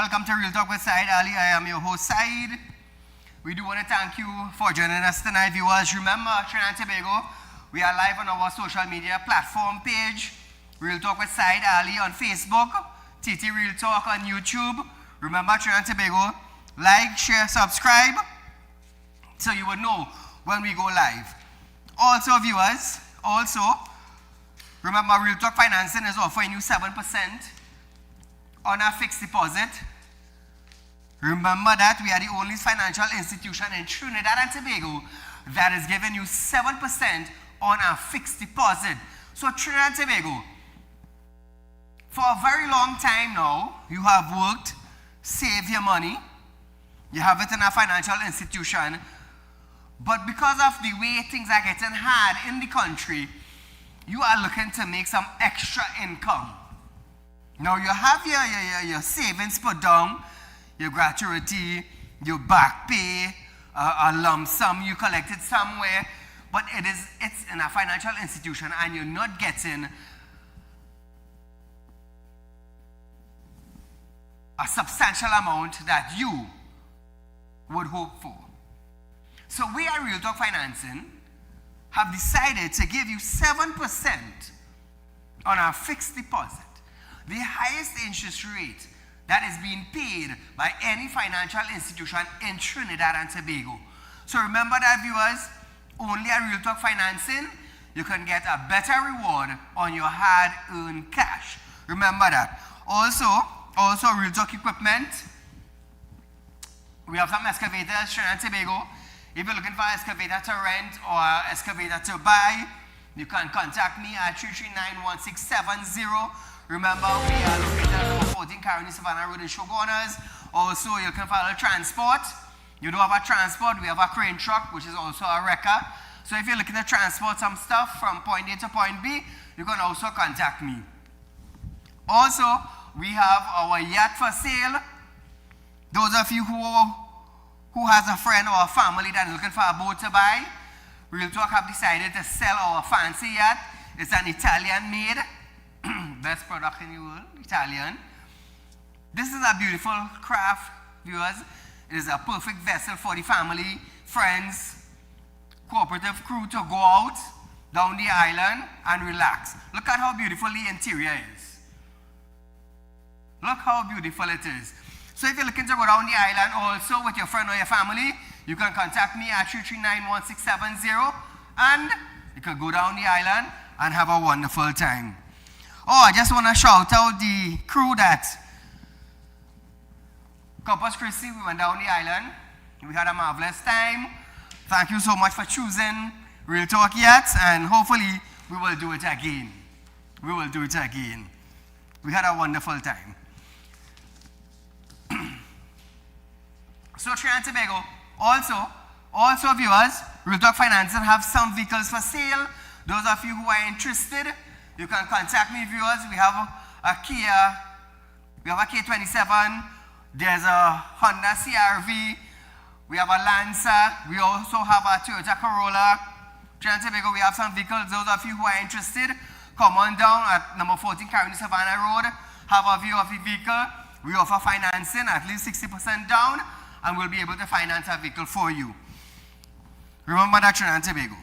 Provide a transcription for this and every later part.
welcome to Real Talk with Saieed Ali. I am your host, Saeed. We do want to thank you for joining us tonight, viewers. Remember, Trinidad and Tobago, we are live on our social media platform page, Real Talk with Saieed Ali on Facebook, TT Real Talk on YouTube. Remember, Trinidad and Tobago, like, share, subscribe, so you will know when we go live. Also, viewers, remember, Real Talk Financing is offering you 7% on a fixed deposit. Remember that we are the only financial institution in Trinidad and Tobago that is giving you 7% on a fixed deposit. So Trinidad and Tobago, for a very long time now, you have worked, saved your money, you have it in a financial institution, but because of the way things are getting hard in the country, you are looking to make some extra income. Now you have your savings put down, your gratuity, your back pay, a lump sum you collected somewhere, but it's in a financial institution and you're not getting a substantial amount that you would hope for. So we at Real Talk Financing have decided to give you 7% on our fixed deposit, the highest interest rate that is being paid by any financial institution in Trinidad and Tobago. So remember that, viewers, only at Real Talk Financing, you can get a better reward on your hard-earned cash. Remember that. Also Real Talk Equipment. We have some excavators, Trinidad and Tobago. If you're looking for an excavator to rent or an excavator to buy, you can contact me at 339-1670. Remember, we are located at number 14 Caroni Savannah Road in Shoguners. Also, you can follow transport. You don't have a transport, we have a crane truck, which is also a wrecker. So if you're looking to transport some stuff from point A to point B, you can also contact me. Also, we have our yacht for sale. Those of you who has a friend or a family that is looking for a boat to buy, Real Talk have decided to sell our fancy yacht. It's an Italian made. Best product in the world, Italian. This is a beautiful craft, viewers. It is a perfect vessel for the family, friends, cooperative crew to go out down the island and relax. Look at how beautiful the interior is. Look how beautiful it is. So if you're looking to go down the island also with your friend or your family, you can contact me at 339-1670 and you can go down the island and have a wonderful time. Oh, I just want to shout out the crew that Corpus Christi, we went down the island. We had a marvelous time. Thank you so much for choosing Real Talk Yachts, and hopefully we will do it again. We will do it again. We had a wonderful time. So Trinidad and Tobago, also viewers, Real Talk Financing have some vehicles for sale. Those of you who are interested, you can contact me, viewers. We have a Kia, we have a K27, there's a Honda CR-V, we have a Lancer, we also have a Toyota Corolla. Trinidad and Tobago, we have some vehicles. Those of you who are interested, come on down at number 14 Caroni Savannah Road, have a view of the vehicle. We offer financing, at least 60% down, and we'll be able to finance a vehicle for you. Remember that, Trinidad and Tobago.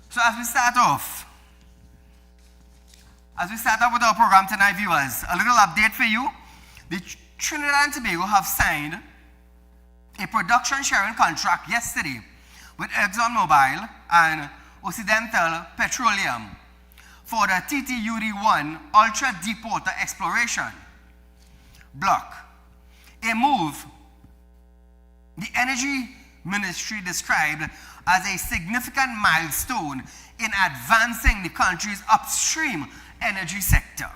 So as we start off with our program tonight, viewers, a little update for you. The Trinidad and Tobago have signed a production sharing contract yesterday with ExxonMobil and Occidental Petroleum for the TTUD-1 Ultra Deepwater Exploration Block. A move the Energy Ministry described as a significant milestone in advancing the country's upstream energy sector.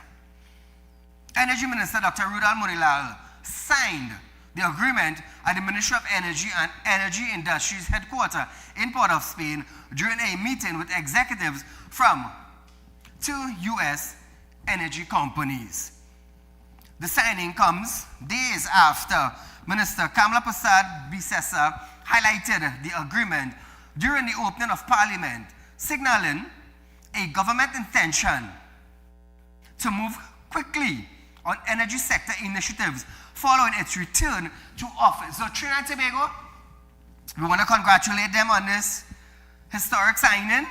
Energy Minister Dr. Rudal Munilal signed the agreement at the Ministry of Energy and Energy Industries headquarters in Port of Spain during a meeting with executives from 2 U.S. energy companies. The signing comes days after Minister Kamla Prasad Bisesa highlighted the agreement during the opening of Parliament, signaling a government intention to move quickly on energy sector initiatives following its return to office. So Trinidad and Tobago, we want to congratulate them on this historic signing,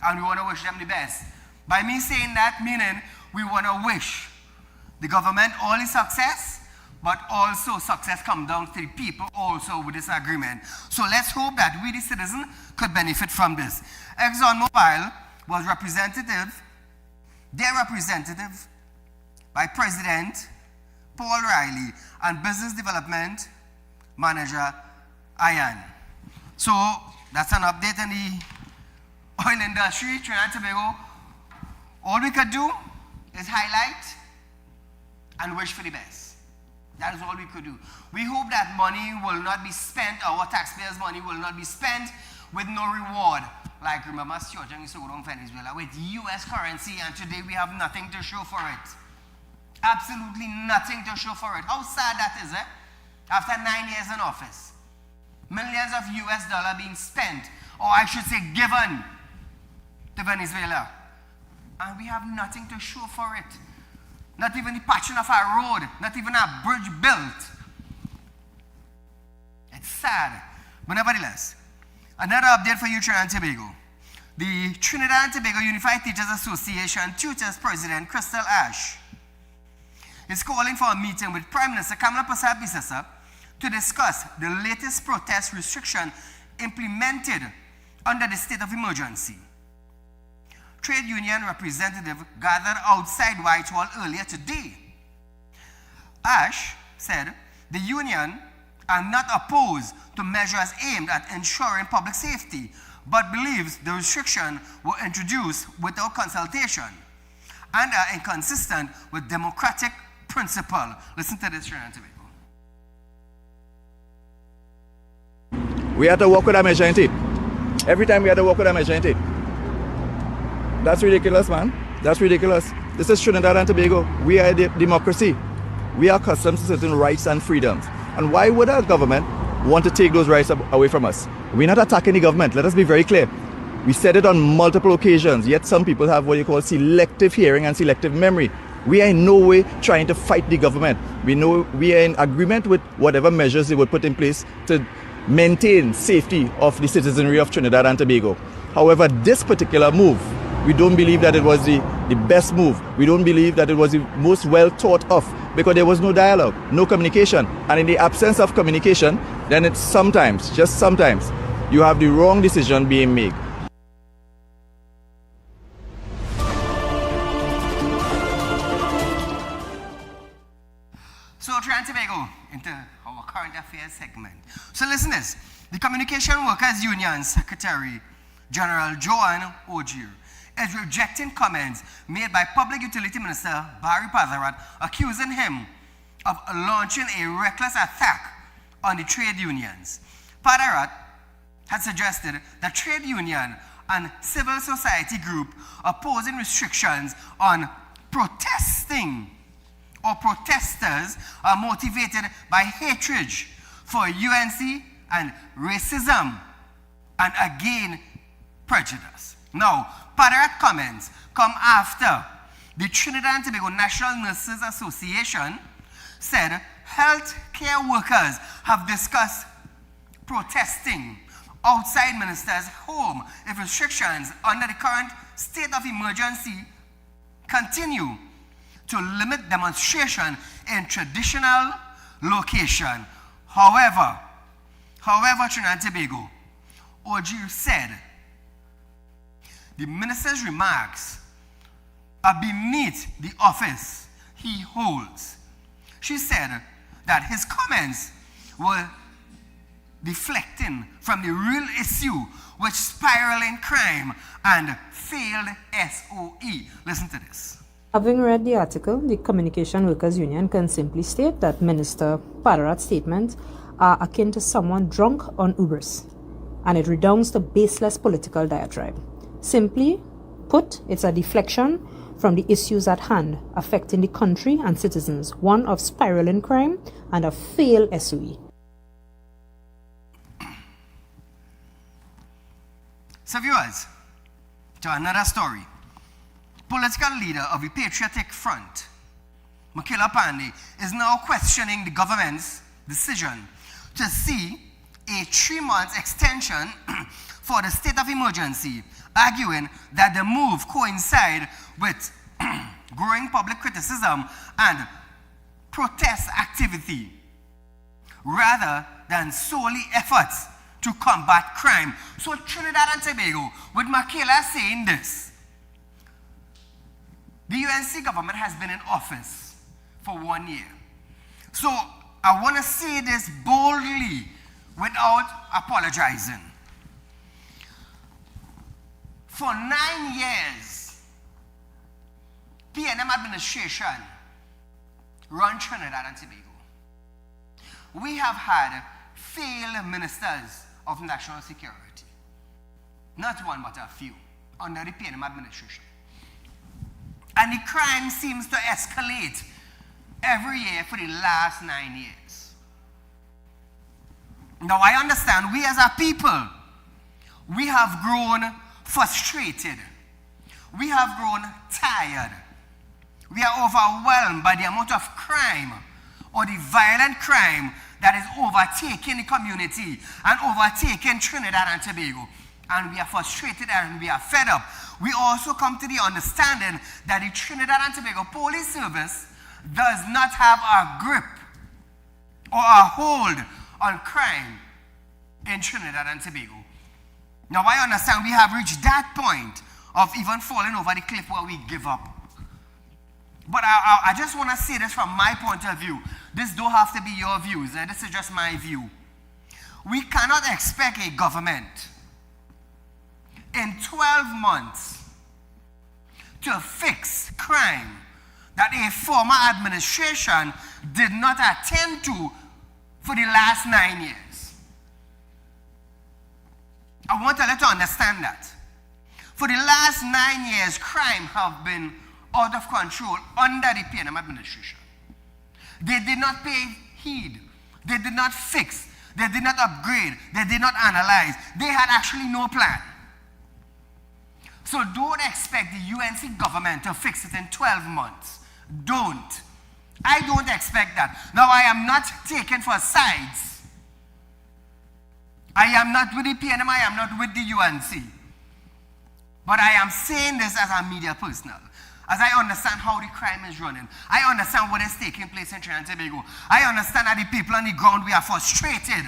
and we want to wish them the best. By me saying that, meaning we want to wish the government all the success, but also success come down to the people also with this agreement. So let's hope that we, the citizens, could benefit from this. ExxonMobil was their representative by President Paul Riley and Business Development Manager Ian. So that's an update on the oil industry, Trinidad and Tobago. All we could do is highlight and wish for the best. That is all we could do. We hope that money will not be spent, our taxpayers' money will not be spent with no reward. Like, remember, Stuart used to go down Venezuela with US currency, and today we have nothing to show for it. Absolutely nothing to show for it. How sad that is, eh? After 9 years in office. Millions of US dollars being spent, or I should say given, to Venezuela. And we have nothing to show for it. Not even the patching of our road, not even a bridge built. It's sad. But nevertheless, another update for you, Trinidad and Tobago. The Trinidad and Tobago Unified Teachers Association Tutors President Crystal Ash is calling for a meeting with Prime Minister Kamala Persad-Bissessar to discuss the latest protest restriction implemented under the state of emergency. Trade union representative gathered outside Whitehall earlier today. Ash said the union are not opposed to measures aimed at ensuring public safety, but believes the restriction were introduced without consultation and are inconsistent with democratic principle. Listen to this, Trinidad and Tobago. We had to work with a measure, ain't it? Every time we had to work with a measure, ain't it? That's ridiculous, man. That's ridiculous. This is Trinidad and Tobago. We are a democracy. We are accustomed to certain rights and freedoms. And why would our government want to take those rights away from us? We're not attacking the government. Let us be very clear. We said it on multiple occasions, yet some people have what you call selective hearing and selective memory. We are in no way trying to fight the government. We know we are in agreement with whatever measures they would put in place to maintain safety of the citizenry of Trinidad and Tobago. However, this particular move, we don't believe that it was the best move. We don't believe that it was the most well thought of, because there was no dialogue, no communication. And in the absence of communication, then it's sometimes, just sometimes, you have the wrong decision being made. So Trinidad and Tobago, into our current affairs segment. So listen to this. The Communication Workers Union Secretary General Joan Ogier is rejecting comments made by Public Utility Minister Barry Patharat, accusing him of launching a reckless attack on the trade unions. Patharat had suggested that trade union and civil society group opposing restrictions on protesting or protesters are motivated by hatred for UNC and racism and again prejudice. Now, Patharat comments come after the Trinidad and Tobago National Nurses Association said health care workers have discussed protesting outside minister's home if restrictions under the current state of emergency continue to limit demonstration in traditional location. However, Trinidad and Tobago, Ogier said the minister's remarks are beneath the office he holds. She said that his comments were deflecting from the real issue, which spiraling crime and failed SOE. Listen to this. Having read the article, the Communication Workers Union can simply state that Minister Patharat's statements are akin to someone drunk on hubris, and it redounds to baseless political diatribe. Simply put, it's a deflection from the issues at hand affecting the country and citizens, one of spiraling crime and a failed SOE. So viewers, to another story. Political leader of the Patriotic Front, Makela Pandey, is now questioning the government's decision to see a 3-month extension for the state of emergency, arguing that the move coincides with growing public criticism and protest activity, rather than solely efforts to combat crime. So Trinidad and Tobago, with Makela saying this, the UNC government has been in office for 1 year. So I want to say this boldly without apologizing. For 9 years, PNM administration run Trinidad and Tobago. We have had failed ministers of national security. Not one, but a few, under the PNM administration. And the crime seems to escalate every year for the last 9 years. Now I understand we as a people, we have grown frustrated. We have grown tired. We are overwhelmed by the amount of crime or the violent crime that is overtaking the community and overtaking Trinidad and Tobago. And we are frustrated and we are fed up. We also come to the understanding that the Trinidad and Tobago Police Service does not have a grip or a hold on crime in Trinidad and Tobago. Now I understand we have reached that point of even falling over the cliff where we give up. But I just want to say this from my point of view. This don't have to be your views. This is just my view. We cannot expect a government in 12 months to fix crime that a former administration did not attend to for the last 9 years. I want to let you understand that. For the last 9 years, crime have been out of control under the PNM administration. They did not pay heed. They did not fix. They did not upgrade. They did not analyze. They had actually no plan. So don't expect the UNC government to fix it in 12 months. Don't. I don't expect that. Now, I am not taking for sides. I am not with the PNM. I am not with the UNC. But I am saying this as a media personnel. As I understand how the crime is running. I understand what is taking place in Trinidad and Tobago. I understand that the people on the ground, we are frustrated.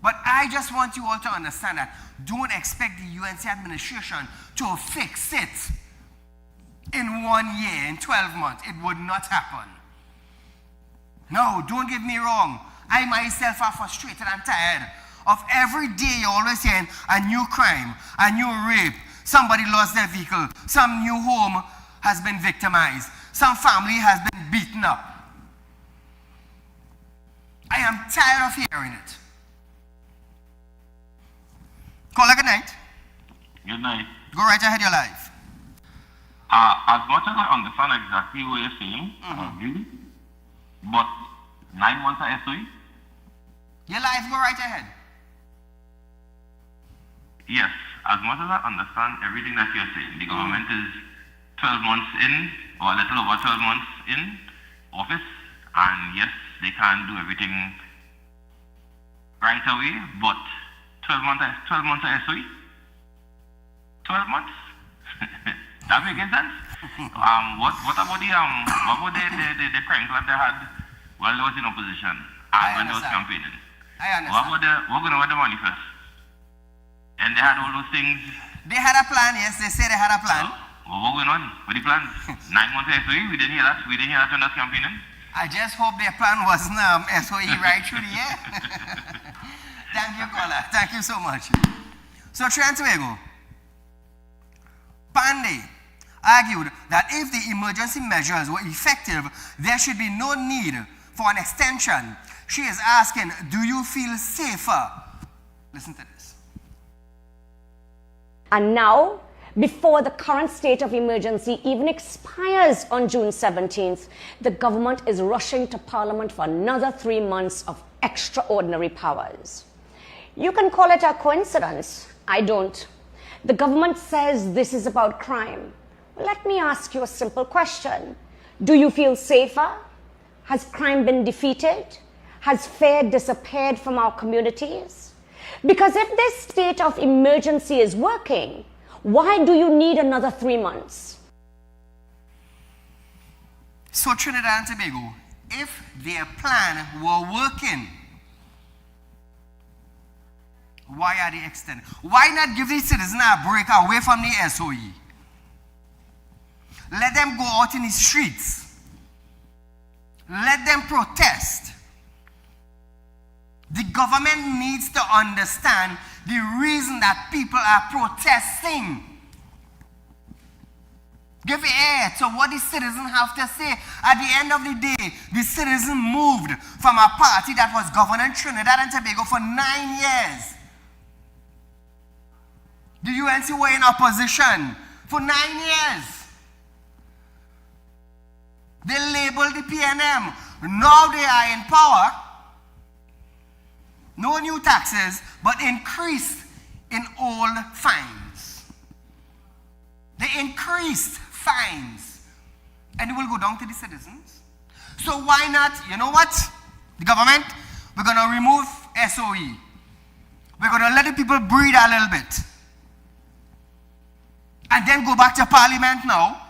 But I just want you all to understand that don't expect the UNC administration to fix it in 1 year, in 12 months. It would not happen. No, don't get me wrong. I myself are frustrated and tired of every day you're always hearing a new crime, a new rape, somebody lost their vehicle, some new home has been victimized, some family has been beaten up. I am tired of hearing it. Caller, good night. Good night. Go right ahead, you're live. As much as I understand exactly what you're saying, really, but 9 months of SOE? You're live, go right ahead. Yes, as much as I understand everything that you're saying, the government is 12 months in, or a little over 12 months in office, and yes, they can do everything right away, but 12 months of SOE? 12 months? That makes sense? What about the crimes that they had while they was in opposition and when they was campaigning? I understand. What about the manifest? And they had all those things. They had a plan, yes, they said they had a plan. So, what going on? What the plan? 9 months SOE? We didn't hear that. We didn't hear that when they was campaigning. I just hope their plan wasn't SOE right through the year. Thank you, caller. Thank you so much. So, Trinidad and Tobago, Pandey argued that if the emergency measures were effective, there should be no need for an extension. She is asking, do you feel safer? Listen to this. And now, before the current state of emergency even expires on June 17th, the government is rushing to Parliament for another 3 months of extraordinary powers. You can call it a coincidence. I don't. The government says this is about crime. Let me ask you a simple question. Do you feel safer? Has crime been defeated? Has fear disappeared from our communities? Because if this state of emergency is working, why do you need another 3 months? So Trinidad and Tobago, if their plan were working, why are they extending? Why not give the citizens a break away from the SOE? Let them go out in the streets. Let them protest. The government needs to understand the reason that people are protesting. Give ear to what the citizens have to say. At the end of the day, the citizens moved from a party that was governing Trinidad and Tobago for 9 years. The UNC were in opposition for 9 years. They labeled the PNM. Now they are in power. No new taxes, but increase in old fines. They increased fines. And it will go down to the citizens. So why not, you know what? The government, we're going to remove SOE. We're going to let the people breathe a little bit. And then go back to Parliament now.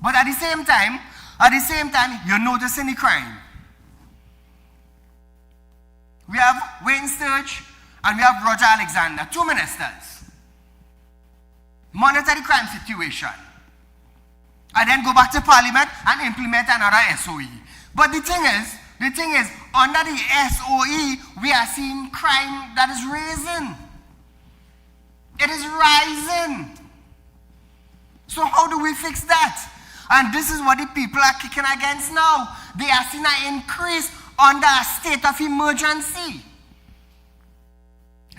But at the same time, you're noticing the crime. We have Wayne Sturge and we have Roger Alexander, 2 ministers. Monitor the crime situation. And then go back to Parliament and implement another SOE. But the thing is, under the SOE, we are seeing crime that is rising. It is rising. So how do we fix that? And this is what the people are kicking against now. They are seeing an increase under a state of emergency.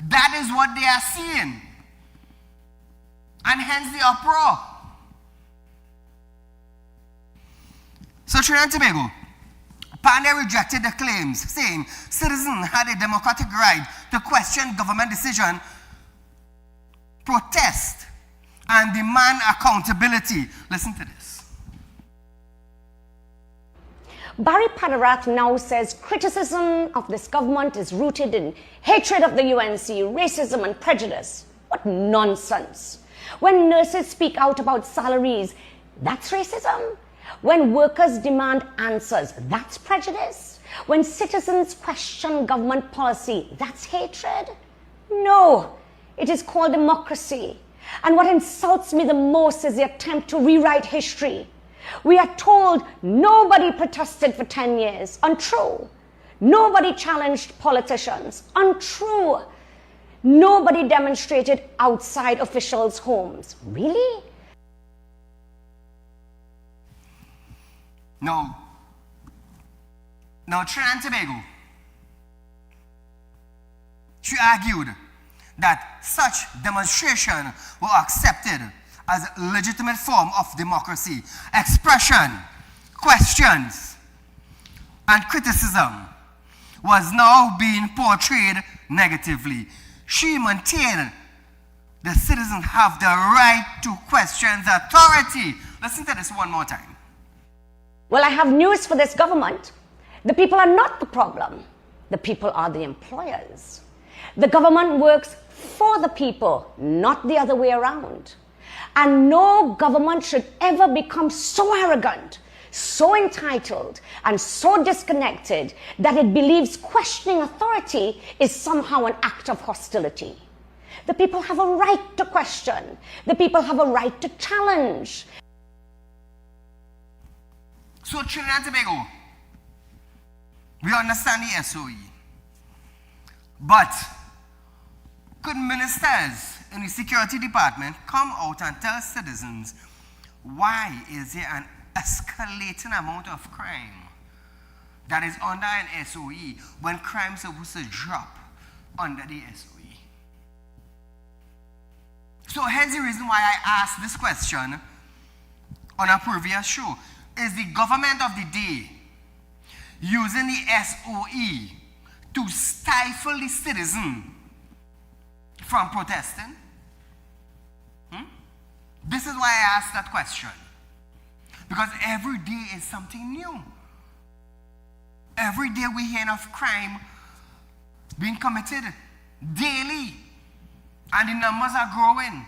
That is what they are seeing. And hence the uproar. So Trinidad and Tobago, Panday rejected the claims, saying citizens had a democratic right to question government decision, protest, and demand accountability. Listen to this. Barry Padarath now says criticism of this government is rooted in hatred of the UNC, racism and prejudice. What nonsense. When nurses speak out about salaries, that's racism. When workers demand answers, that's prejudice. When citizens question government policy, that's hatred. No, it is called democracy. And what insults me the most is the attempt to rewrite history. We are told nobody protested for 10 years. Untrue. Nobody challenged politicians. Untrue. Nobody demonstrated outside officials' homes. Really? No. Now, Trinidad and Tobago, she argued that such demonstration were accepted as a legitimate form of democracy. Expression, questions, and criticism was now being portrayed negatively. She maintained the citizens have the right to question the authority. Listen to this one more time. Well, I have news for this government. The people are not the problem. The people are the employers. The government works for the people, not the other way around. And no government should ever become so arrogant, so entitled, and so disconnected that it believes questioning authority is somehow an act of hostility. The people have a right to question. The people have a right to challenge. So Trinidad and Tobago, we understand the SOE. But could ministers in the security department come out and tell citizens why is there an escalating amount of crime that is under an SOE when crime is supposed to drop under the SOE? So here's the reason why I asked this question on a previous show. Is the government of the day using the SOE to stifle the citizen from protesting? This is why I asked that question. Because every day is something new. Every day we hear of crime being committed daily. And the numbers are growing.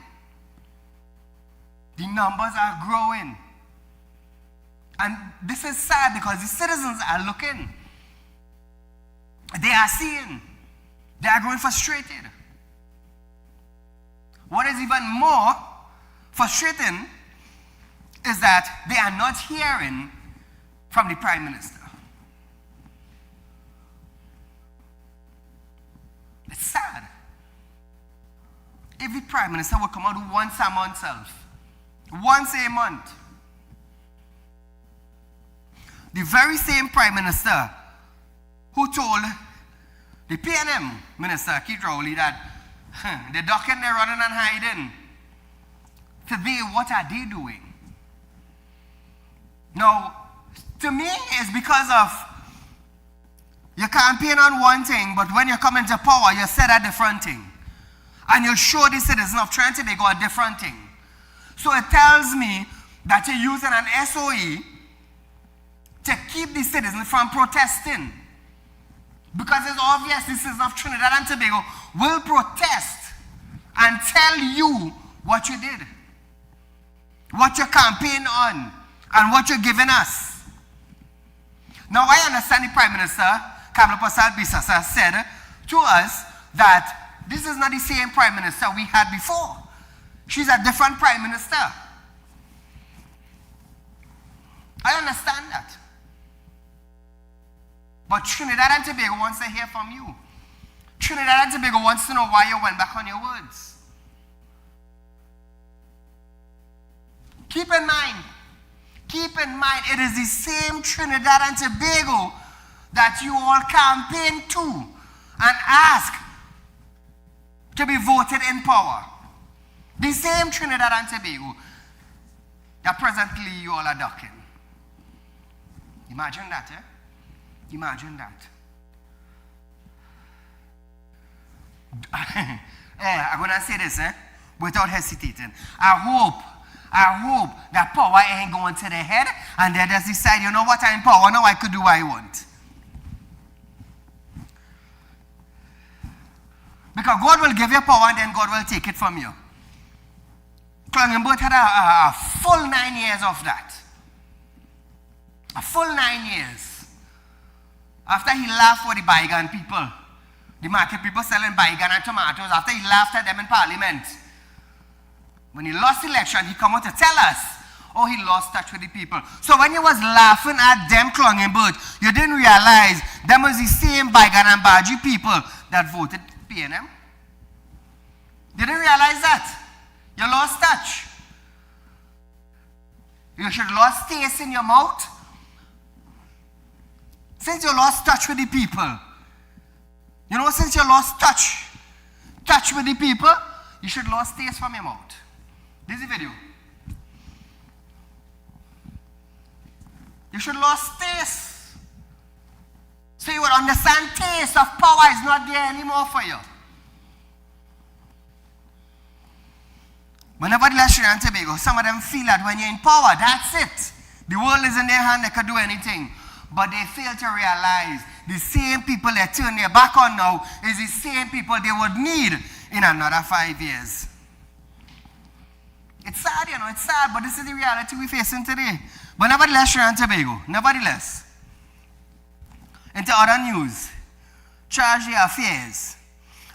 The numbers are growing. And this is sad because the citizens are looking. They are seeing. They are growing frustrated. What is even more frustrating is that they are not hearing from the Prime Minister. It's sad. If the Prime Minister would come out once a month, once a month, the very same Prime Minister who told the PNM Minister, Keith Rowley, that they're ducking, they're running and hiding. Today, what are they doing? Now, to me, it's because of you campaign on one thing, but when you come into power, you said a different thing. And you show the citizens of Trinity they got a different thing. So it tells me that you're using an SOE to keep the citizens from protesting. Because it's obvious the citizens of Trinidad and Tobago will protest and tell you what you did, what you campaigned on, and what you're giving us. Now, I understand the Prime Minister, Kamala Persad-Bissassa, said to us that this is not the same Prime Minister we had before. She's a different Prime Minister. I understand that. But Trinidad and Tobago wants to hear from you. Trinidad and Tobago wants to know why you went back on your words. Keep in mind, it is the same Trinidad and Tobago that you all campaigned to and asked to be voted in power. The same Trinidad and Tobago that presently you all are ducking. Imagine that, eh? Imagine that. I'm going to say this, without hesitating. I hope that power ain't going to the head and they just decide, you know what, I'm in power, now I could do what I want. Because God will give you power and then God will take it from you. Clongenberg had a full 9 years of that. A full 9 years. After he laughed for the Baigan people, the market people selling Baigan and tomatoes, after he laughed at them in Parliament, when he lost the election, he come out to tell us, oh, he lost touch with the people. So when he was laughing at them Clongenberg, you didn't realize them was the same Baigan and Baji people that voted PNM. You didn't realize that. You lost touch. You should have lost taste in your mouth. Since you lost touch with the people, you know, since you lost touch with the people, you should lost taste from your mouth. This is the video. You should lost taste. So you would understand taste of power is not there anymore for you. Whenever the last Trinidad and Tobago, some of them feel that when you're in power, that's it. The world is in their hand, they can do anything. But they fail to realize the same people they turn their back on now is the same people they would need in another 5 years. It's sad, you know, it's sad, but this is the reality we're facing today. But nevertheless, Trinidad and Tobago, nevertheless, into other news, charge the affairs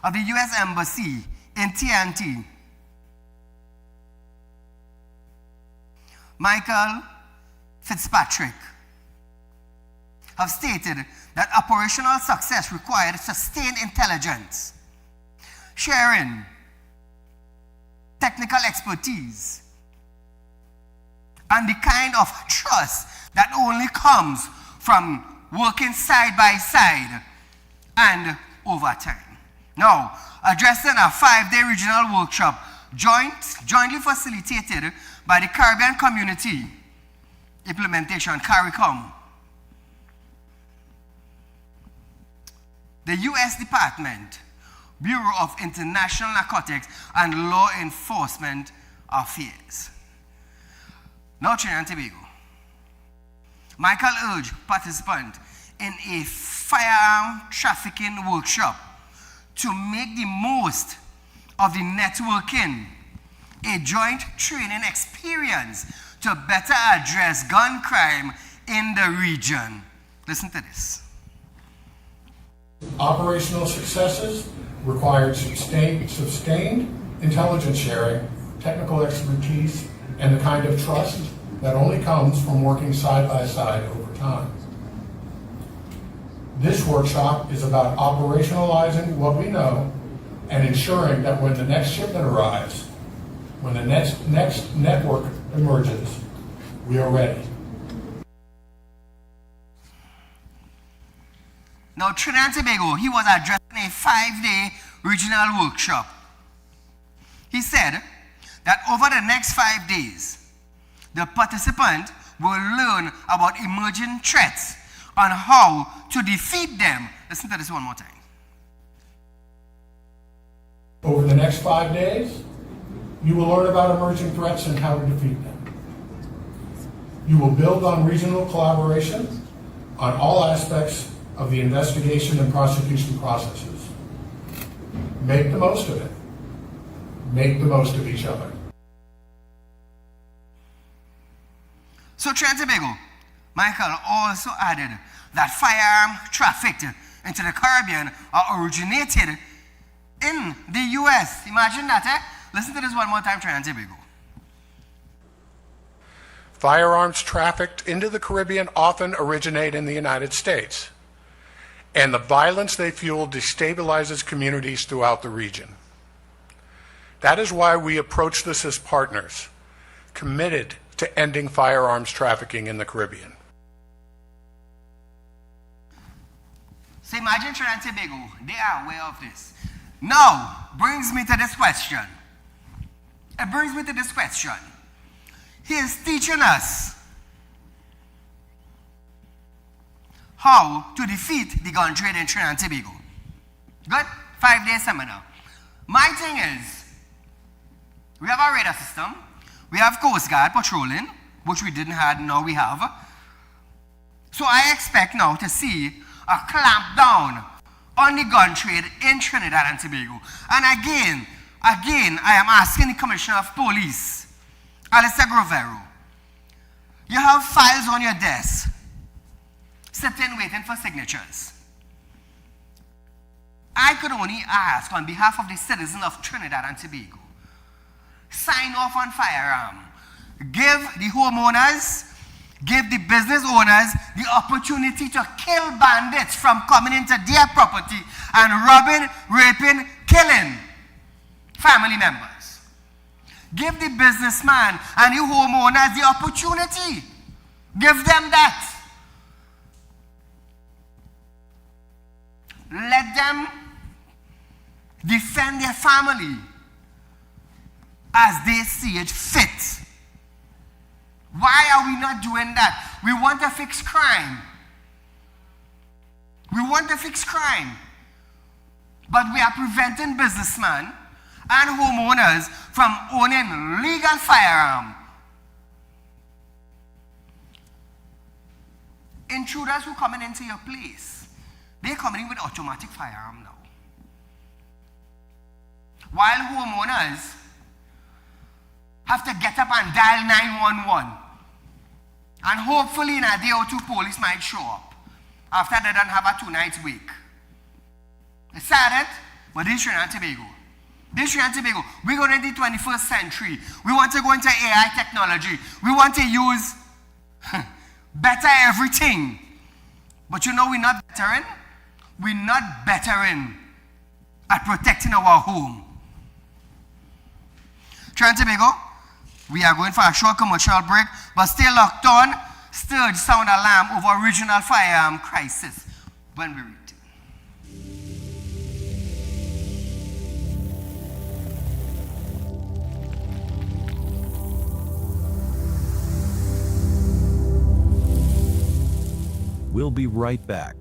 of the U.S. Embassy in TNT, Michael Fitzpatrick, have stated that operational success required sustained intelligence, sharing, technical expertise, and the kind of trust that only comes from working side by side and over time. Now, addressing a 5-day regional workshop jointly facilitated by the Caribbean Community Implementation, CARICOM, the U.S. Department, Bureau of International Narcotics and Law Enforcement Affairs. Now, Trinidad and Tobago, Michael urged participants in a firearm trafficking workshop to make the most of the networking, a joint training experience to better address gun crime in the region. Listen to this. Operational successes required sustained intelligence sharing, technical expertise, and the kind of trust that only comes from working side by side over time. This workshop is about operationalizing what we know and ensuring that when the next shipment arrives, when the next network emerges, we are ready. Now, Trinidad and Tobago, he was addressing a 5-day regional workshop. He said that over the next 5 days, the participant will learn about emerging threats and how to defeat them. Listen to this one more time. Over the next 5 days, you will learn about emerging threats and how to defeat them. You will build on regional collaboration on all aspects of the investigation and prosecution processes. Make the most of it. Make the most of each other. So Trinidad and Tobago, Michael also added that firearm trafficked into the Caribbean are originated in the U.S. Imagine that, eh? Listen to this one more time, Trinidad and Tobago. Firearms trafficked into the Caribbean often originate in the United States, and the violence they fuel destabilizes communities throughout the region. That is why we approach this as partners, committed to ending firearms trafficking in the Caribbean. So imagine Trinidad and Tobago, they are aware of this. Now, brings me to this question. It brings me to this question. He is teaching us how to defeat the gun trade in Trinidad and Tobago. Good? 5-day seminar. My thing is, we have our radar system, we have Coast Guard patrolling, which we didn't have, now we have. So I expect now to see a clamp down on the gun trade in Trinidad and Tobago. And again, I am asking the Commissioner of Police, Alistair Grovero, you have files on your desk, sitting waiting for signatures. I could only ask on behalf of the citizens of Trinidad and Tobago, sign off on firearm. Give the homeowners, give the business owners the opportunity to kill bandits from coming into their property and robbing, raping, killing family members. Give the businessman and the homeowners the opportunity. Give them that. Let them defend their family as they see it fit. Why are we not doing that? We want to fix crime. We want to fix crime. But we are preventing businessmen and homeowners from owning legal firearm. Intruders who coming into your place, they're coming in with automatic firearm now. While homeowners have to get up and dial 911. And hopefully in a day or two, police might show up after they don't have a 2-night week. It's sad, but this is Trinidad and Tobago. This is Trinidad and Tobago. We're going into the 21st century. We want to go into AI technology. We want to use better everything. But you know we're not bettering? We're not bettering at protecting our home. Trinidad and Tobago, we are going for a short commercial break, but stay locked on. Sturge sound alarm over regional firearm crisis when we return. We'll be right back.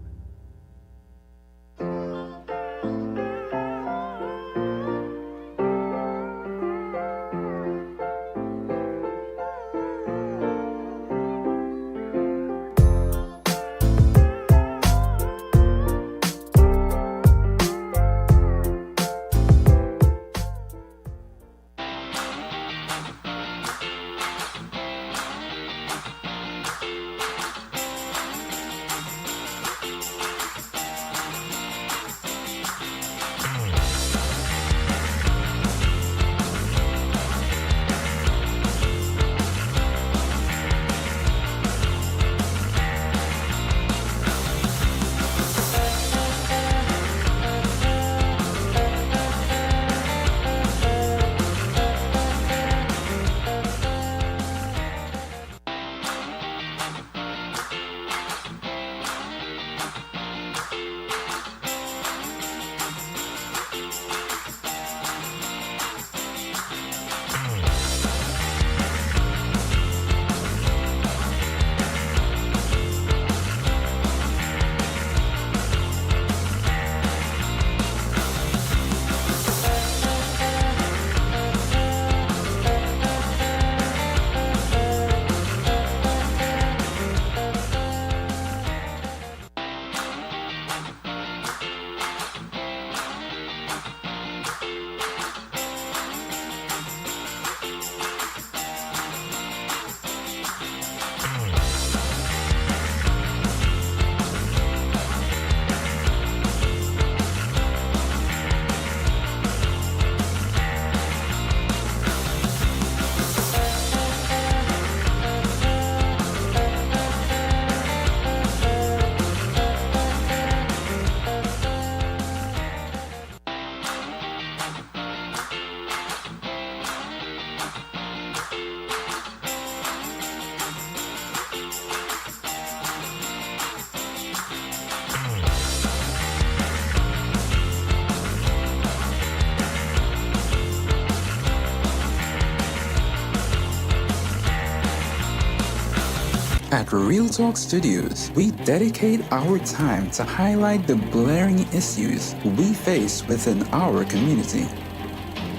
At Real Talk Studios, we dedicate our time to highlight the glaring issues we face within our community.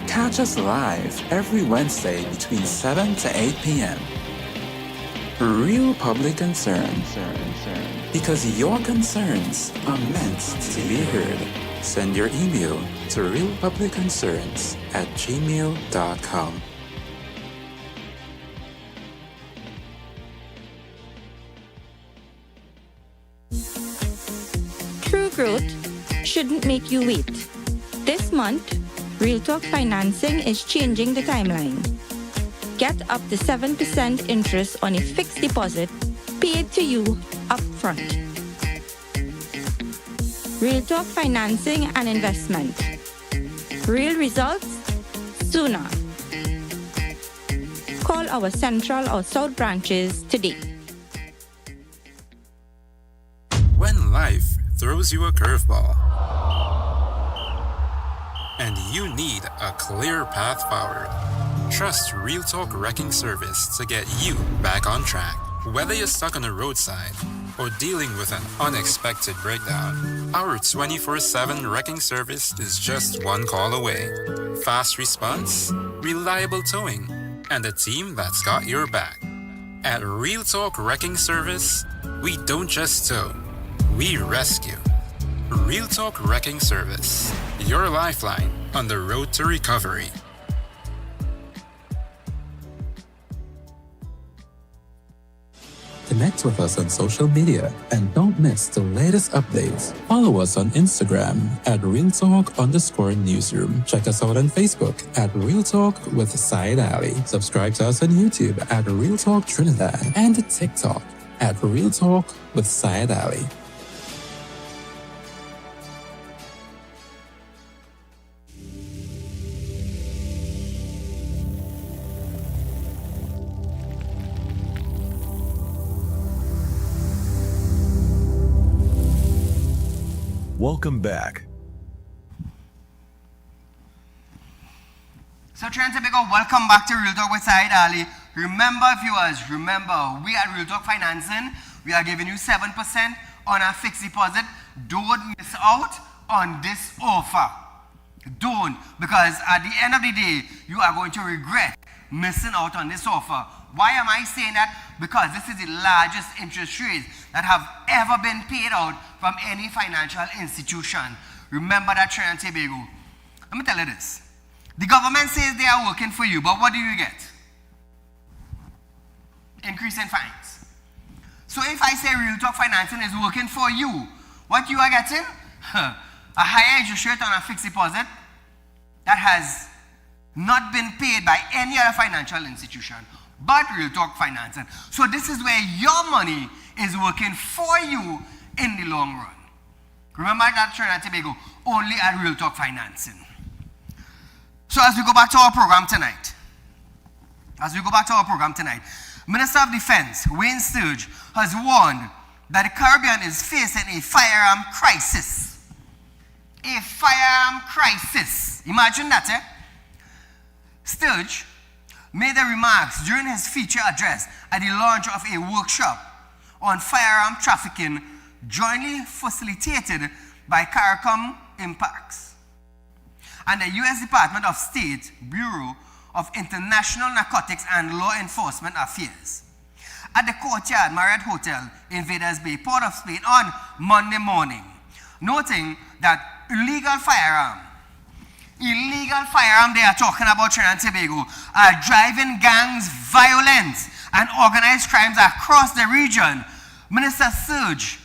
Catch us live every Wednesday between 7 to 8 p.m. Real Public Concerns. Because your concerns are meant to be heard. Send your email to realpublicconcerns@gmail.com. True growth shouldn't make you wait. This month, Real Talk Financing is changing the timeline. Get up to 7% interest on a fixed deposit paid to you upfront. Real Talk Financing and Investment. Real results sooner. Call our Central or South branches today. When life throws you a curveball and you need a clear path forward, trust Real Talk Wrecking Service to get you back on track. Whether you're stuck on the roadside or dealing with an unexpected breakdown, our 24/7 wrecking service is just one call away. Fast response, reliable towing, and a team that's got your back. At Real Talk Wrecking Service, we don't just tow, we rescue. Real Talk Wrecking Service, your lifeline on the road to recovery. Connect with us on social media and don't miss the latest updates. Follow us on Instagram at RealTalk_Newsroom. Check us out on Facebook at Real Talk with Saieed Ali. Subscribe to us on YouTube at Real Talk Trinidad and TikTok at Real Talk with Saieed Ali. Welcome back. So Trinidad and Tobago, welcome back to Real Talk with Saieed Ali. Remember, viewers, we at Real Talk Financing, we are giving you 7% on our fixed deposit. Don't miss out on this offer. Don't, because at the end of the day, you are going to regret missing out on this offer. Why am I saying that? Because this is the largest interest rates that have ever been paid out from any financial institution. Remember that, Trinidad and Tobago. Let me tell you this. The government says they are working for you, but what do you get? Increase in fines. So if I say Real Talk Financing is working for you, what you are getting? A higher interest rate on a fixed deposit that has not been paid by any other financial institution but Real Talk Financing. So this is where your money is working for you in the long run. Remember that, Trinidad and Tobago, only at Real Talk Financing. So as we go back to our program tonight, Minister of Defense Wayne Sturge has warned that the Caribbean is facing a firearm crisis. A firearm crisis. Imagine that, eh? Sturge made the remarks during his feature address at the launch of a workshop on firearm trafficking jointly facilitated by CARICOM Impacts and the U.S. Department of State Bureau of International Narcotics and Law Enforcement Affairs at the Courtyard Marriott Hotel in Vedas Bay, Port of Spain on Monday morning, noting that illegal firearm they are talking about, Trinidad and Tobago, are driving gangs, violence, and organized crimes across the region. Minister Sturge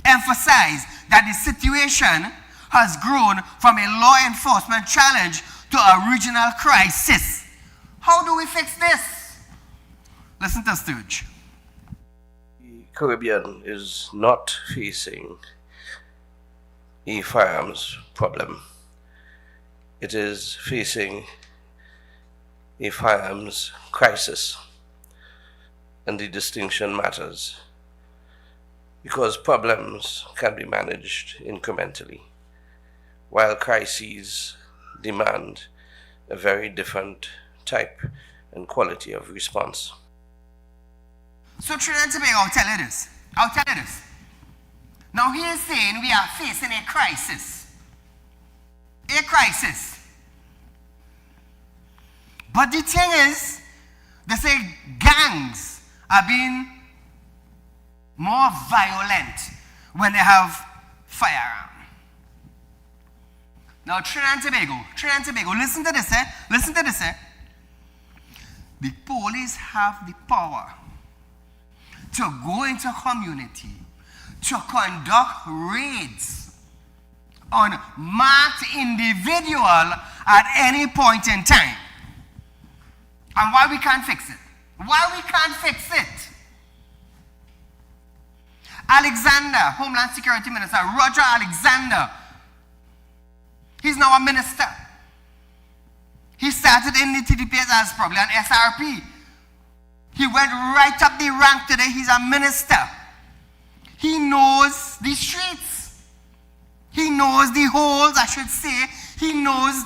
emphasized that the situation has grown from a law enforcement challenge to a regional crisis. How do we fix this? Listen to Sturge. The Caribbean is not facing a firearms problem. It is facing a firearms crisis. And the distinction matters because problems can be managed incrementally, while crises demand a very different type and quality of response. So Trinidad and Tobago, I'll tell you this. Now he is saying we are facing a crisis. A crisis. But the thing is, they say gangs are being more violent when they have firearms. Now Trinidad and Tobago, listen to this, The police have the power to go into community to conduct raids on marked individual at any point in time. And why we can't fix it? Alexander, Homeland Security Minister, Roger Alexander, he's now a minister. He started in the TDPS as probably an SRP. He went right up the rank today. He's a minister. He knows the streets. He knows the holes, I should say. He knows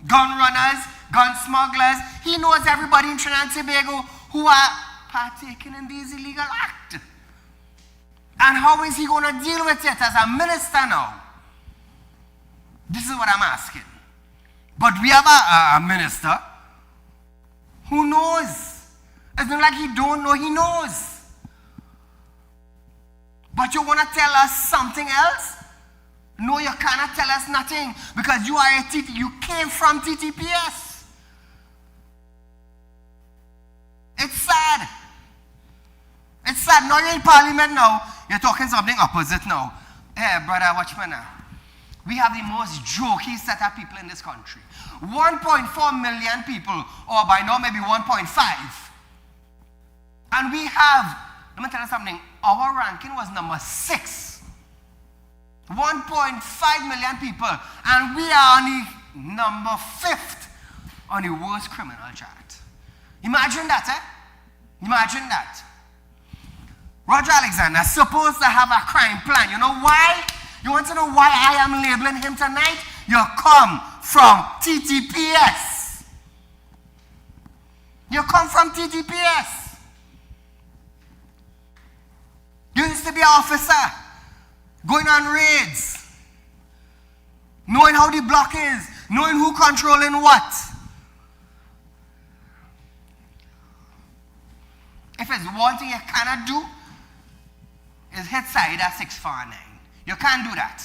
gun runners, gun smugglers. He knows everybody in Trinidad and Tobago who are partaking in these illegal acts. And how is he going to deal with it as a minister now? This is what I'm asking. But we have a minister who knows. It's not like he don't know, he knows. But you want to tell us something else? No, you cannot tell us nothing because you are you came from TTPS. It's sad. Now you're in parliament now, you're talking something opposite now. Hey, brother, watch me now. We have the most jokey set of people in this country. 1.4 million people, or by now maybe 1.5. And we have, let me tell you something, our ranking was number 6. 1.5 million people, and we are only number 5th on the worst criminal chart. Imagine that, Imagine that. Roger Alexander is supposed to have a crime plan. You know why? You want to know why I am labeling him tonight? You come from TTPS. You come from TTPS. You used to be an officer, going on raids, knowing how the block is, knowing who controlling what. If it's one thing you cannot do, is hit Saieed at 649. You can't do that.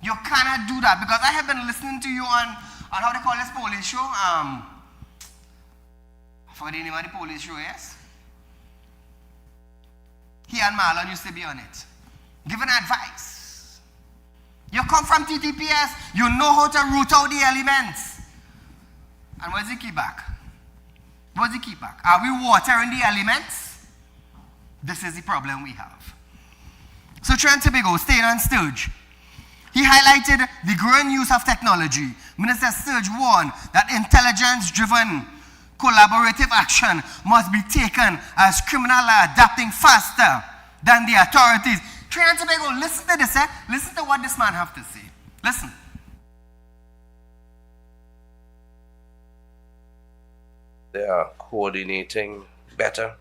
You cannot do that because I have been listening to you on how they call this police show. I forgot the name of the police show, yes? He and Marlon used to be on it. Giving advice. You come from TTPS, you know how to root out the elements. And what's the key back? Are we watering the elements? This is the problem we have. So Trinidad and Tobago, staying on Sturge. He highlighted the growing use of technology. Minister Sturge warned that intelligence-driven collaborative action must be taken as criminals are adapting faster than the authorities. Trinidad and Tobago, listen to this, Listen to what this man have to say. Listen. They are coordinating better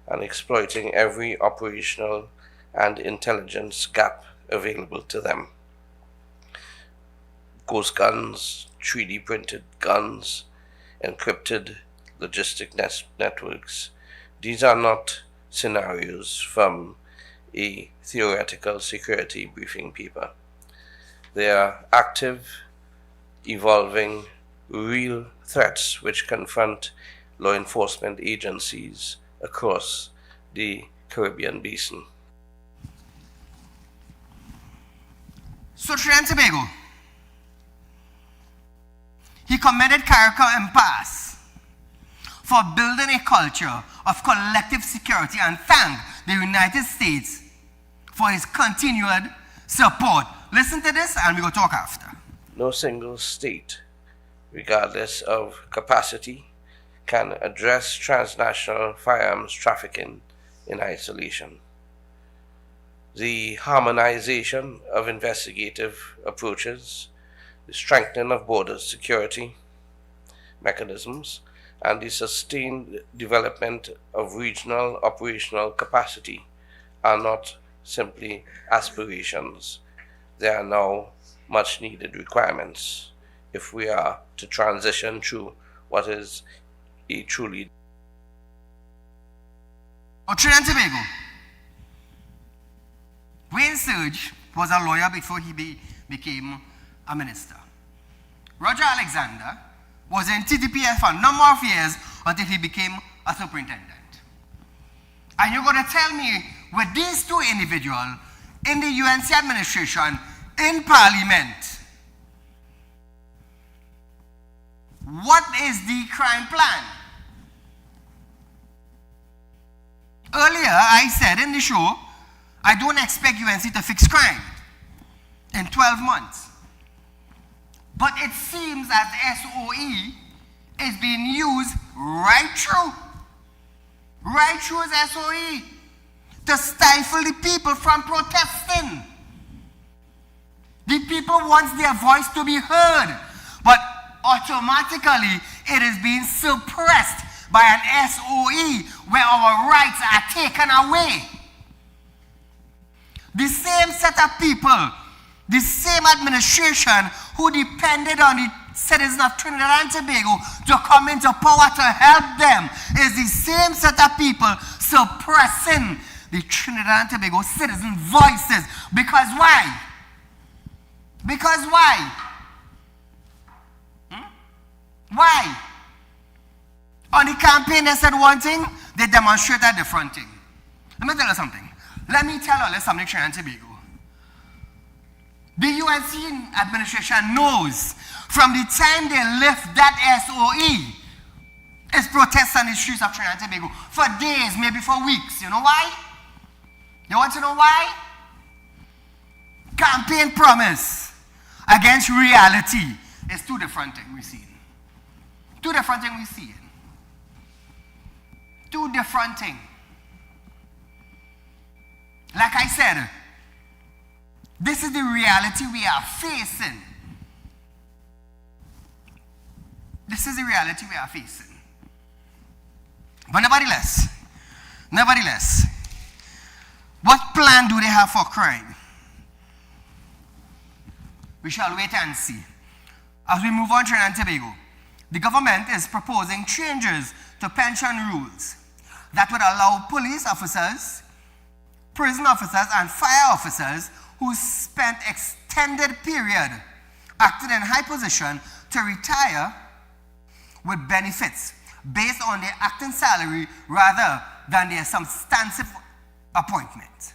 and exploiting every operational and intelligence gap available to them. Ghost guns, 3D printed guns, encrypted logistic networks. These are not scenarios from a theoretical security briefing paper. They are active, evolving, real threats which confront law enforcement agencies across the Caribbean basin. So Trinidad and Tobago, he commended Carriacou Impasse for building a culture of collective security and thanked the United States for his continued support. Listen to this and we will talk after. No single state, regardless of capacity, can address transnational firearms trafficking in isolation. The harmonization of investigative approaches, the strengthening of border security mechanisms, and the sustained development of regional operational capacity are not simply aspirations. They are now much needed requirements if we are to transition through what is a truly Trinidad and Tobago. Wayne Surge was a lawyer before he became a minister. Roger Alexander was in TTPS for a number of years until he became a superintendent. And you're going to tell me, with these two individuals in the UNC administration, in Parliament, what is the crime plan? Earlier, I said in the show, I don't expect UNC to fix crime in 12 months. But it seems that SOE is being used right through as SOE to stifle the people from protesting. The people want their voice to be heard, but automatically it is being suppressed by an SOE where our rights are taken away. The same set of people, the same administration who depended on the citizens of Trinidad and Tobago to come into power to help them is the same set of people suppressing the Trinidad and Tobago citizen voices. Because why? Because why? Why? On the campaign they said one thing, they demonstrated a different thing. Let me tell you something. Let me tell you something, Trinidad and Tobago. The UNC administration knows from the time they lift that SOE, it's protests on the streets of Trinidad and Tobago for days, maybe for weeks. You know why? You want to know why? Campaign promise against reality is two different things we're seeing. Two different things we're seeing. Two different things. Like I said, this is the reality we are facing. This is the reality we are facing. But nevertheless, what plan do they have for crime? We shall wait and see. As we move on to Trinidad and Tobago, the government is proposing changes to pension rules that would allow police officers, prison officers, and fire officers who spent extended period acting in high position to retire with benefits based on their acting salary rather than their substantive appointment.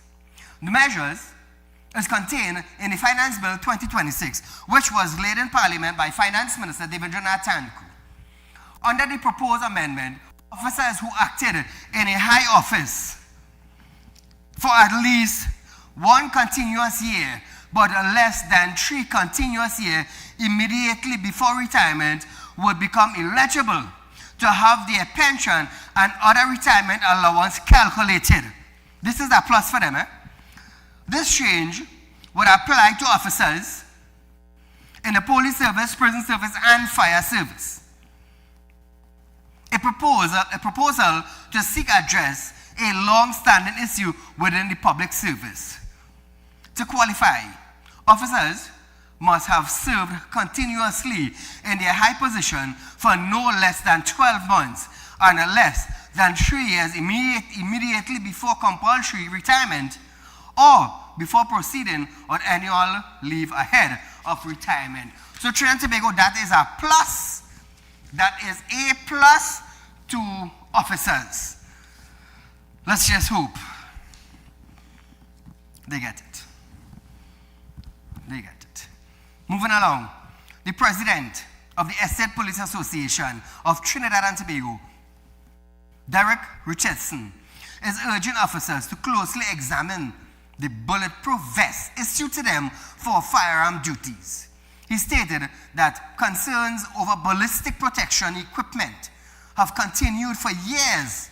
The measures is contained in the Finance Bill 2026, which was laid in Parliament by Finance Minister Devendranath Tandku. Under the proposed amendment, officers who acted in a high office for at least 1 continuous year, but less than 3 continuous years immediately before retirement would become eligible to have their pension and other retirement allowance calculated. This is a plus for them. This change would apply to officers in the police service, prison service, and fire service. A proposal to seek address a long-standing issue within the public service. To qualify, officers must have served continuously in their high position for no less than 12 months and less than 3 years immediately before compulsory retirement or before proceeding on annual leave ahead of retirement. So Trinidad and Tobago, that is a plus. That is a plus to officers. Let's just hope they get it. They get it. Moving along, the president of the Estate Police Association of Trinidad and Tobago, Derek Richardson, is urging officers to closely examine the bulletproof vest issued to them for firearm duties. He stated that concerns over ballistic protection equipment have continued for years,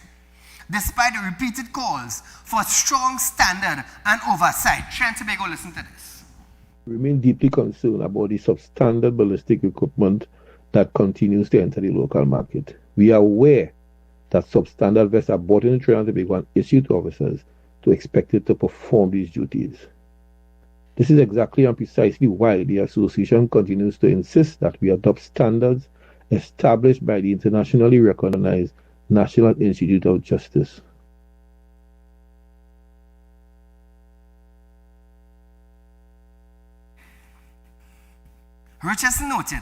despite the repeated calls for strong standard and oversight. Trinidad and Tobago, listen to this. We remain deeply concerned about the substandard ballistic equipment that continues to enter the local market. We are aware that substandard vests are bought in Trinidad and Tobago and issued to officers to expect it to perform these duties. This is exactly and precisely why the association continues to insist that we adopt standards established by the internationally recognized National Institute of Justice. Richardson noted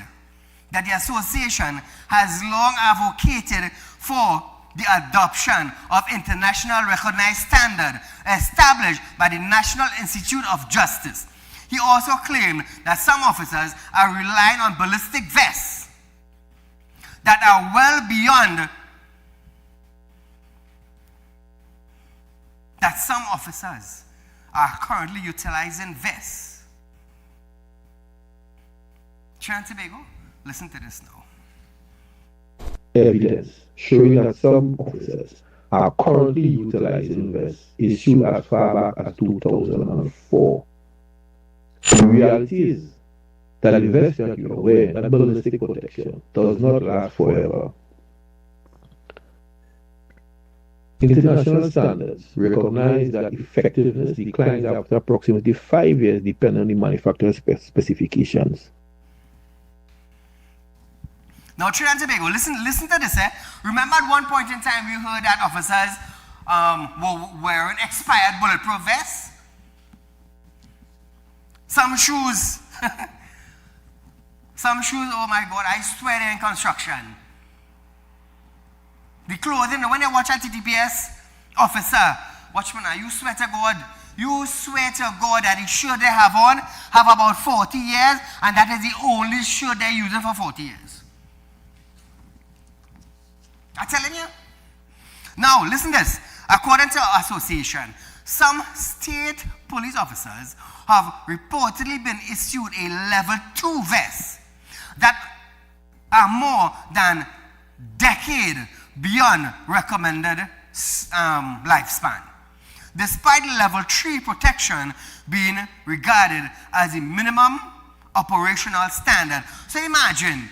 that the association has long advocated for the adoption of international recognized standard established by the National Institute of Justice. He also claimed that some officers are relying on ballistic vests that are well beyond that some officers are currently utilizing vests. Trinidad and Tobago, listen to this now. Evidence showing that some officers are currently utilizing vests issued as far back as 2004. The reality is that the vest that you are wearing, that ballistic protection, does not last forever. International standards recognize that effectiveness declines after approximately 5 years depending on the manufacturer's specifications. Now, Trinidad and Tobago, listen to this. Remember at one point in time we heard that officers were wearing expired bulletproof vests? Some shoes, oh my God, I swear they're in construction. The clothing, when you watch a TTPS officer, watchman, you swear to God that the shirt they have on have about 40 years, and that is the only shirt they're using for 40 years. I'm telling you. Now, listen to this. According to our association, some state police officers have reportedly been issued a level 2 vest that are more than decade beyond recommended lifespan, despite level 3 protection being regarded as a minimum operational standard. So imagine,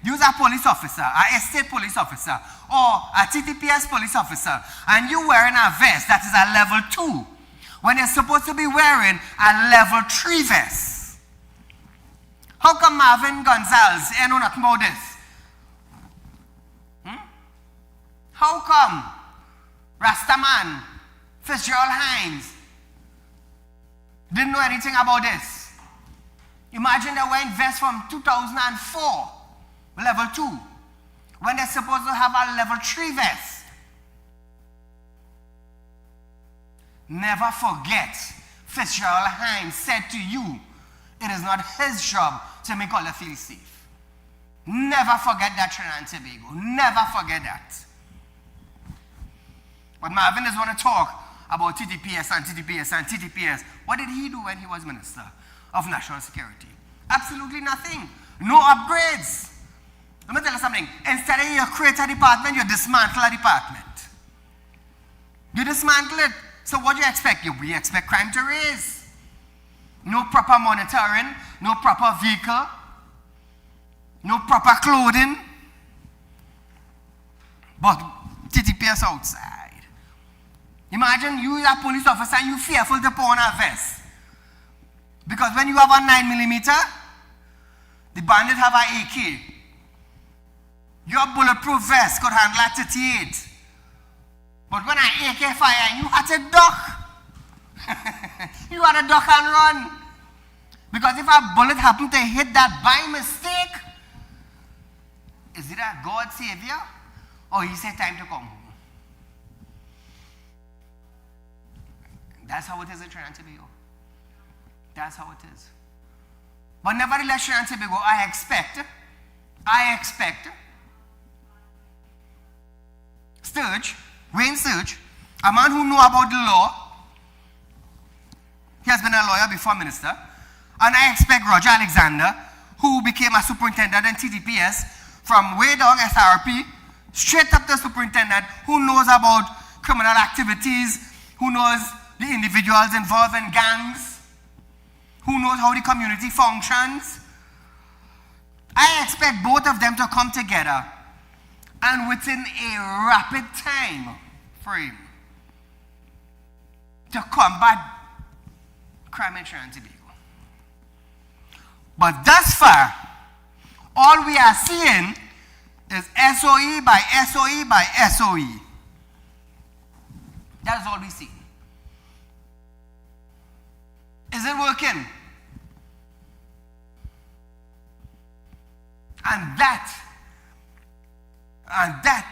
you're a police officer, a state police officer, or a TTPS police officer, and you're wearing a vest that is a level 2, when you're supposed to be wearing a level 3 vest. How come Marvin Gonzalez ain't know nothing about this? How come Rastaman, Fitzgerald Hines didn't know anything about this? Imagine they're wearing vests from 2004, level 2, when they're supposed to have a level 3 vest. Never forget, Fitzgerald Hines said to you, it is not his job to make all you feel safe. Never forget that, Trinidad and Tobago. Never forget that. But Marvin is want to talk about TTPS and TTPS and TTPS. What did he do when he was Minister of National Security? Absolutely nothing. No upgrades. Let me tell you something. Instead of you create a department, you dismantle a department. You dismantle it. So what do you expect? We expect crime to rise. No proper monitoring, no proper vehicle, no proper clothing. But TTPS outside. Imagine you are a police officer and you're fearful to put on a vest. Because when you have a 9mm, the bandit have an AK. Your bulletproof vest could handle a 38. But when an AK fire, you had to duck. You had to duck and run. Because if a bullet happened to hit that by mistake, is it a God savior? Or he said time to come home? That's how it is in Trinidad and Tobago. That's how it is. But nevertheless, Trinidad and Tobago, I expect Wayne Sturge, a man who know about the law. He has been a lawyer before minister. And I expect Roger Alexander, who became a superintendent in TTPS, from way down SRP, straight up to superintendent, who knows about criminal activities, who knows the individuals involved in gangs, who knows how the community functions. I expect both of them to come together and within a rapid time frame to combat crime in Trinidad and Tobago. But thus far, all we are seeing is SOE by SOE by SOE. That is all we see. Is it working? And that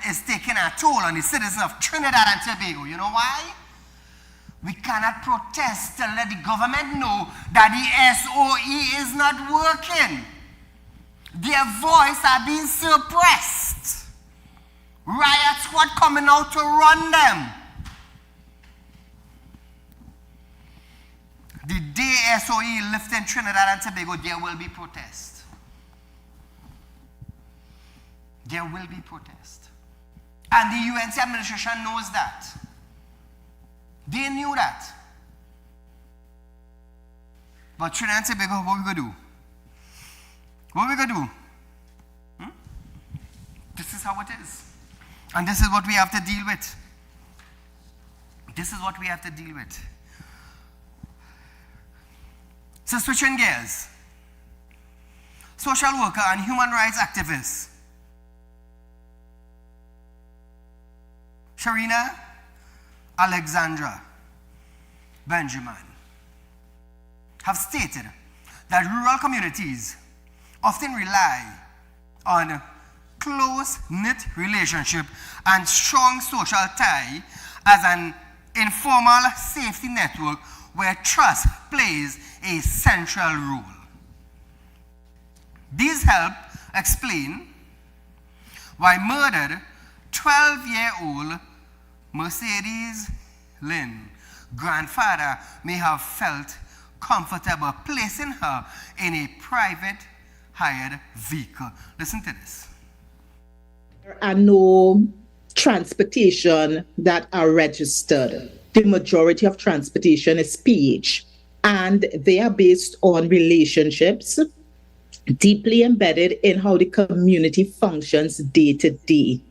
is taking a toll on the citizens of Trinidad and Tobago. You know why? We cannot protest to let the government know that the SOE is not working. Their voice are being suppressed. Riot squad coming out to run them. The day SOE lifts in Trinidad and Tobago, there will be protest. There will be protest. And the UNC administration knows that. They knew that. But Trinidad and Tobago, what are we going to do? What are we going to do? This is how it is. And this is what we have to deal with. This is what we have to deal with. So switching gears. Social worker and human rights activist Sharina Alexandra Benjamin have stated that rural communities often rely on close-knit relationship and strong social tie as an informal safety network where trust plays a central role. These help explain why murdered 12-year-old Mercedes Lynn grandfather may have felt comfortable placing her in a private hired vehicle. Listen to this. There are no transportation that are registered. The majority of transportation is PH, and they are based on relationships deeply embedded in how the community functions day to day.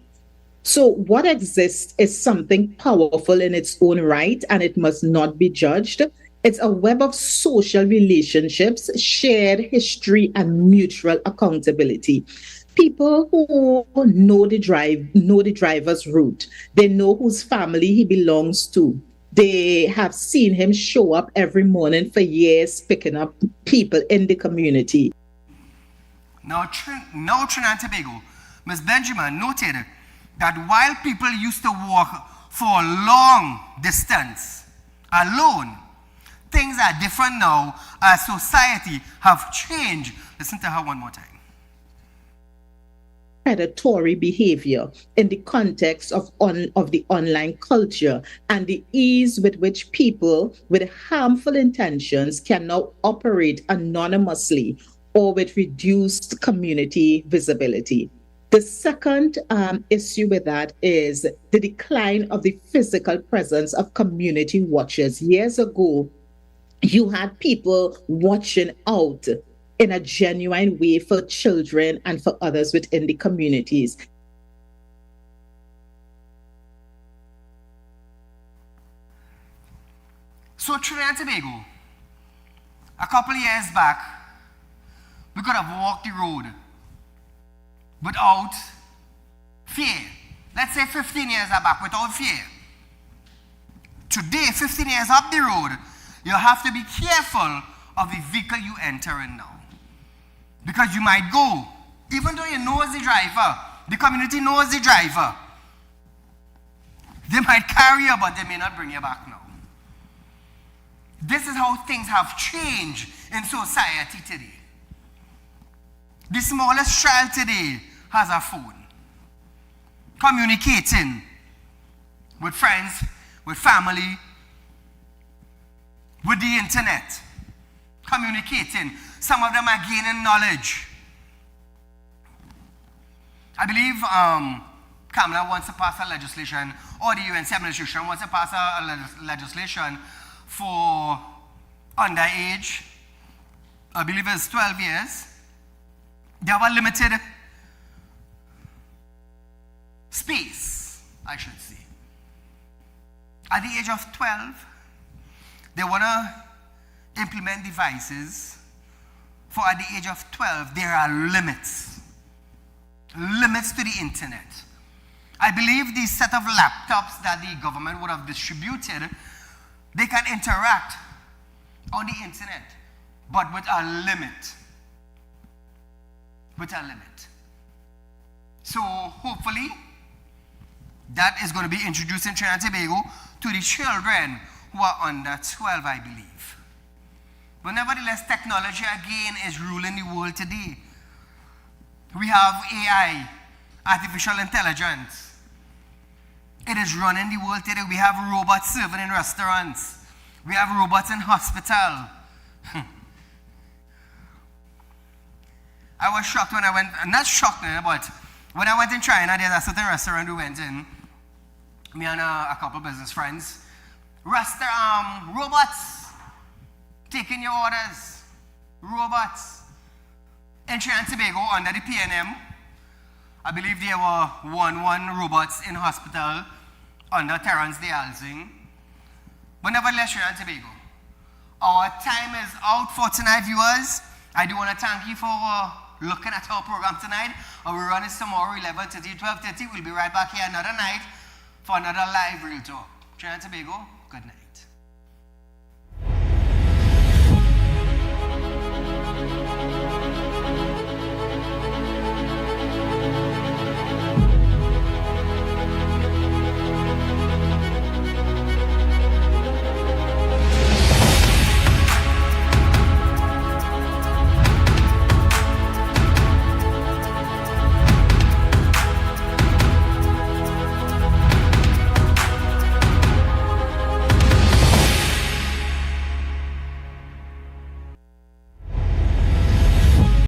So what exists is something powerful in its own right, and it must not be judged. It's a web of social relationships, shared history, and mutual accountability. People who know the driver's route. They know whose family he belongs to. They have seen him show up every morning for years, picking up people in the community. Now Trinidad and Tobago, Ms. Benjamin noted that while people used to walk for a long distance alone, things are different now as society have changed. Listen to her one more time. Predatory behavior in the context of the online culture and the ease with which people with harmful intentions can now operate anonymously or with reduced community visibility. The second issue with that is the decline of the physical presence of community watchers. Years ago, you had people watching out in a genuine way for children and for others within the communities. So Trinidad and Tobago, a couple of years back, we could have walked the road without fear. Let's say 15 years back, without fear. Today, 15 years up the road, you have to be careful of the vehicle you enter in now. Because you might go, even though you know the driver, the community knows the driver. They might carry you, but they may not bring you back now. This is how things have changed in society today. The smallest child today has a phone. Communicating with friends, with family, with the internet. Communicating. Some of them are gaining knowledge. I believe Kamala wants to pass a legislation, or the UNC administration wants to pass a legislation for underage. I believe it's 12 years. They have a limited space, I should say. At the age of 12, they want to implement devices for at the age of 12, there are limits. Limits to the internet. I believe these set of laptops that the government would have distributed, they can interact on the internet, but with a limit. With a limit. So hopefully, that is going to be introduced in Trinidad and Tobago to the children who are under 12, I believe. But nevertheless, technology again is ruling the world today. We have AI, artificial intelligence. It is running the world today. We have robots serving in restaurants. We have robots in hospital. I was shocked when I went, not shocked, but when I went in China, there's a certain restaurant we went in, me and a couple of business friends. Robots taking your orders. Robots. In Trinidad and Tobago, under the PNM, I believe there were one robots in hospital under Terrence de Alzing. But nevertheless, Trinidad and Tobago, our time is out for tonight, viewers. I do want to thank you for looking at our program tonight. And we run this tomorrow, 11:30, 12:30. We'll be right back here another night for another live Real Talk. Trinidad and Tobago, good night.